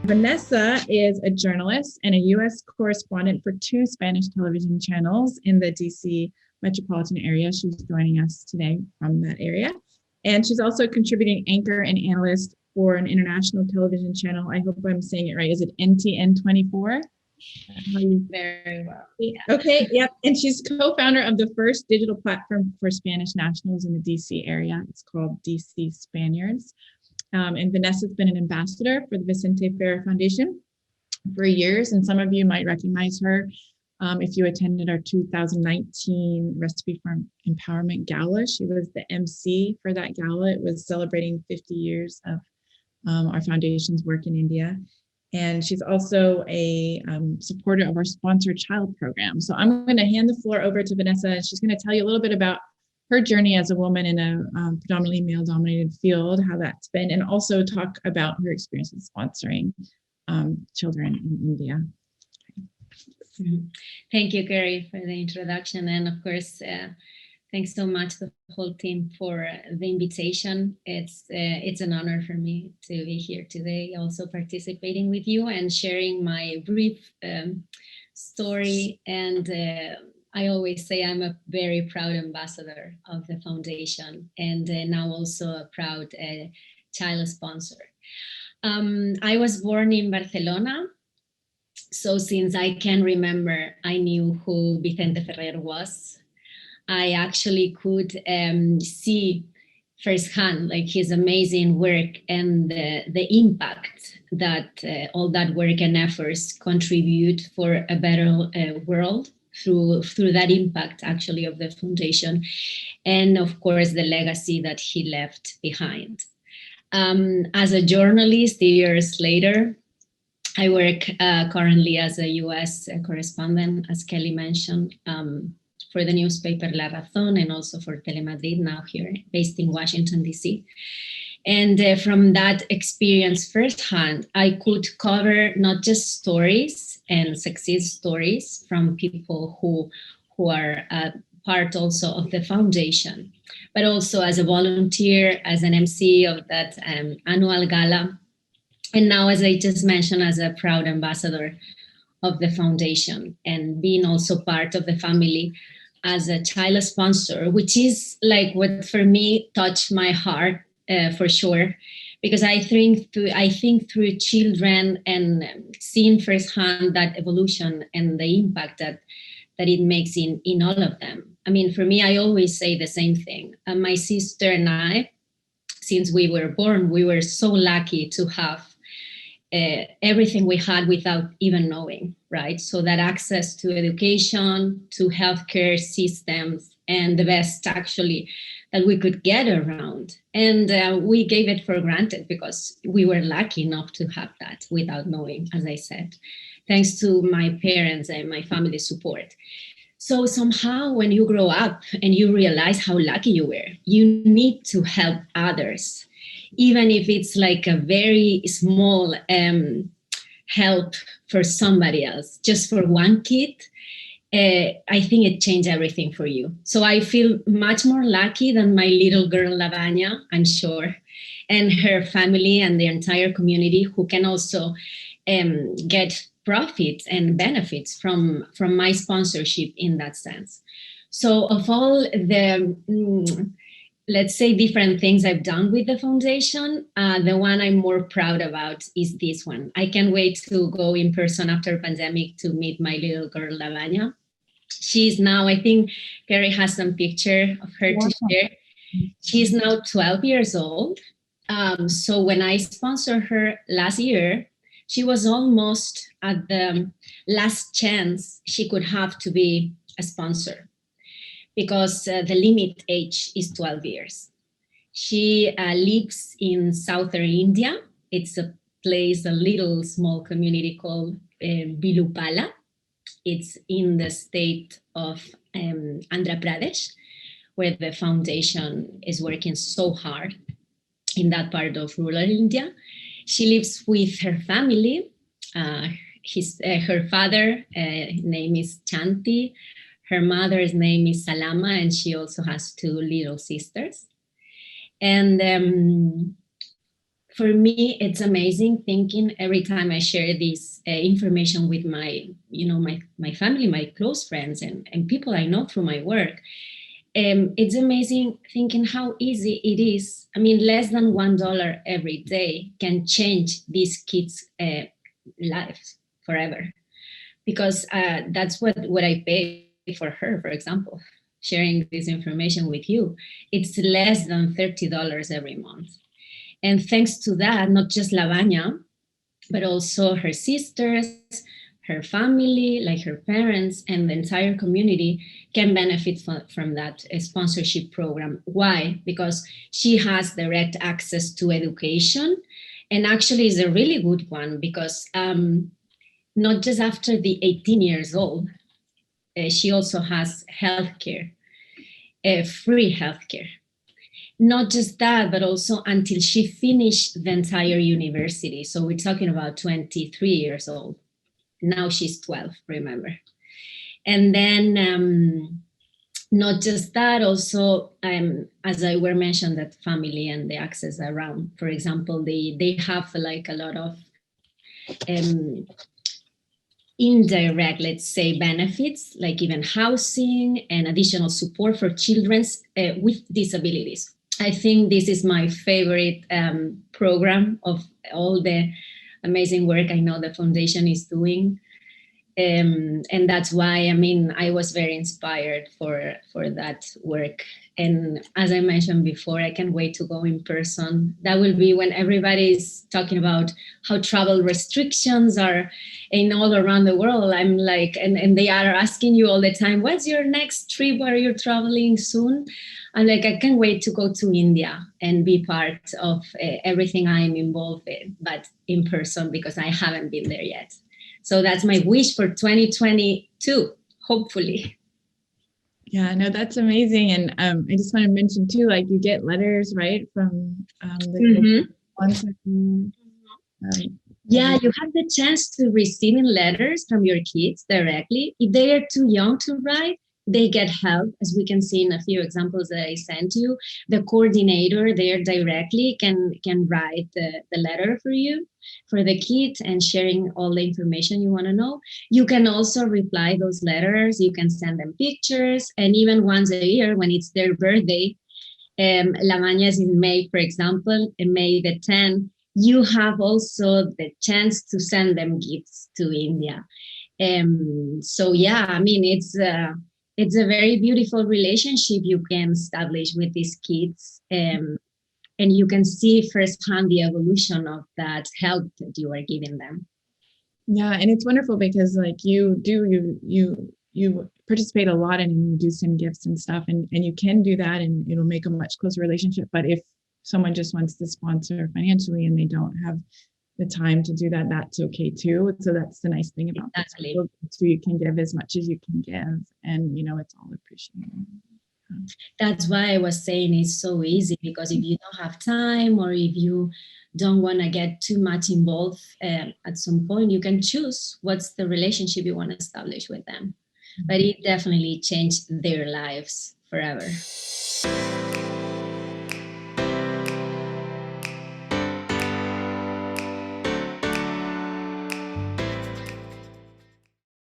Vanessa is a journalist and a U.S. correspondent for two Spanish television channels in the D.C. metropolitan area. She's joining us today from that area. And she's also a contributing anchor and analyst for an international television channel. I hope I'm saying it right. Is it NTN24? Very well. Yeah. Okay, yep. And she's co-founder of the first digital platform for Spanish nationals in the DC area. It's called DC Spaniards. And Vanessa's been an ambassador for the Vicente Ferrer Foundation for years. And some of you might recognize her if you attended our 2019 Recipe for Empowerment Gala. She was the MC for that gala. It was celebrating 50 years of our foundation's work in India. And she's also a supporter of our sponsored child program. So I'm going to hand the floor over to Vanessa, and she's going to tell you a little bit about her journey as a woman in a predominantly male-dominated field, how that's been, and also talk about her experience with sponsoring children in India. Thank you, Carrie, for the introduction. And of course, thanks so much to the whole team for the invitation. It's an honor for me to be here today, also participating with you and sharing my brief story. And I always say I'm a very proud ambassador of the foundation, and now also a proud child sponsor. I was born in Barcelona. So since I can remember, I knew who Vicente Ferrer was. I actually could see firsthand like his amazing work and the impact that all that work and efforts contribute for a better world through that impact actually of the foundation, and of course the legacy that he left behind. As a journalist, years later, I work currently as a US correspondent, as Kelly mentioned, for the newspaper La Razón and also for Telemadrid, now here based in Washington, D.C. And from that experience firsthand, I could cover not just stories and success stories from people who are part also of the foundation, but also as a volunteer, as an MC of that annual gala. And now, as I just mentioned, as a proud ambassador of the foundation and being also part of the family as a child sponsor, which is like what for me touched my heart for sure, because I think through children and seeing firsthand that evolution and the impact that it makes in all of them. I mean, for me, I always say the same thing. My sister and I, since we were born, we were so lucky to have everything we had without even knowing, right? So that access to education, to healthcare systems, and the best actually that we could get around. And we gave it for granted because we were lucky enough to have that without knowing, as I said, thanks to my parents and my family support. So somehow when you grow up and you realize how lucky you were, you need to help others, even if it's like a very small help for somebody else, just for one kid. I think it changed everything for you. So I feel much more lucky than my little girl, Lavanya, I'm sure, and her family and the entire community who can also get profits and benefits from my sponsorship in that sense. So of all the, let's say, different things I've done with the foundation, the one I'm more proud about is this one. I can't wait to go in person after pandemic to meet my little girl, Lavanya. She's now, I think Carrie has some picture of her to share. She's now 12 years old. So when I sponsored her last year, she was almost at the last chance she could have to be a sponsor, because the limit age is 12 years. She lives in southern India. It's a place, a little small community called Bilupala. It's in the state of Andhra Pradesh, where the foundation is working so hard in that part of rural India. She lives with her family. Her father name is Chanti. Her mother's name is Salama, and she also has two little sisters. And for me, it's amazing thinking every time I share this information with my, my family, my close friends, and people I know through my work. It's amazing thinking how easy it is. I mean, less than $1 every day can change these kids' lives forever. Because that's what I pay for her, for example, sharing this information with you. It's less than $30 every month. And thanks to that, not just Lavanya, but also her sisters, her family, like her parents, and the entire community can benefit from that sponsorship program. Why? Because she has direct access to education, and actually is a really good one because not just after the 18 years old, she also has healthcare, free healthcare. Not just that, but also until she finished the entire university. So we're talking about 23 years old. Now she's 12, remember. And then not just that, also, as I were mentioned, that family and the access around, for example, they have like a lot of indirect, let's say, benefits, like even housing and additional support for children with disabilities. I think this is my favorite program of all the amazing work I know the foundation is doing. And that's why, I mean, I was very inspired for that work. And as I mentioned before, I can't wait to go in person. That will be when everybody's talking about how travel restrictions are in all around the world. I'm like, and they are asking you all the time, what's your next trip? Where you're traveling soon? I'm like, I can't wait to go to India and be part of everything I'm involved in, but in person, because I haven't been there yet. So that's my wish for 2022, hopefully. Yeah, no, that's amazing. And I just want to mention too, like you get letters, right, from the sponsor. Yeah, you have the chance to receiving letters from your kids directly. If they are too young to write, they get help, as we can see in a few examples that I sent you. The coordinator there directly can write the letter for you, for the kid, and sharing all the information you want to know. You can also reply those letters. You can send them pictures, and even once a year when it's their birthday, Lavagna's in May, for example, in May the 10th, you have also the chance to send them gifts to India. So yeah, I mean, it's a very beautiful relationship you can establish with these kids. And you can see firsthand the evolution of that help that you are giving them. Yeah, and it's wonderful because like you participate a lot and you do send gifts and stuff, and you can do that and it'll make a much closer relationship. But if someone just wants to sponsor financially and they don't have the time to do that, that's okay too. So that's the nice thing about Exactly. this. So you can give as much as you can give, and it's all appreciated. That's why I was saying it's so easy, because if you don't have time, or if you don't want to get too much involved at some point, you can choose what's the relationship you want to establish with them. But it definitely changed their lives forever.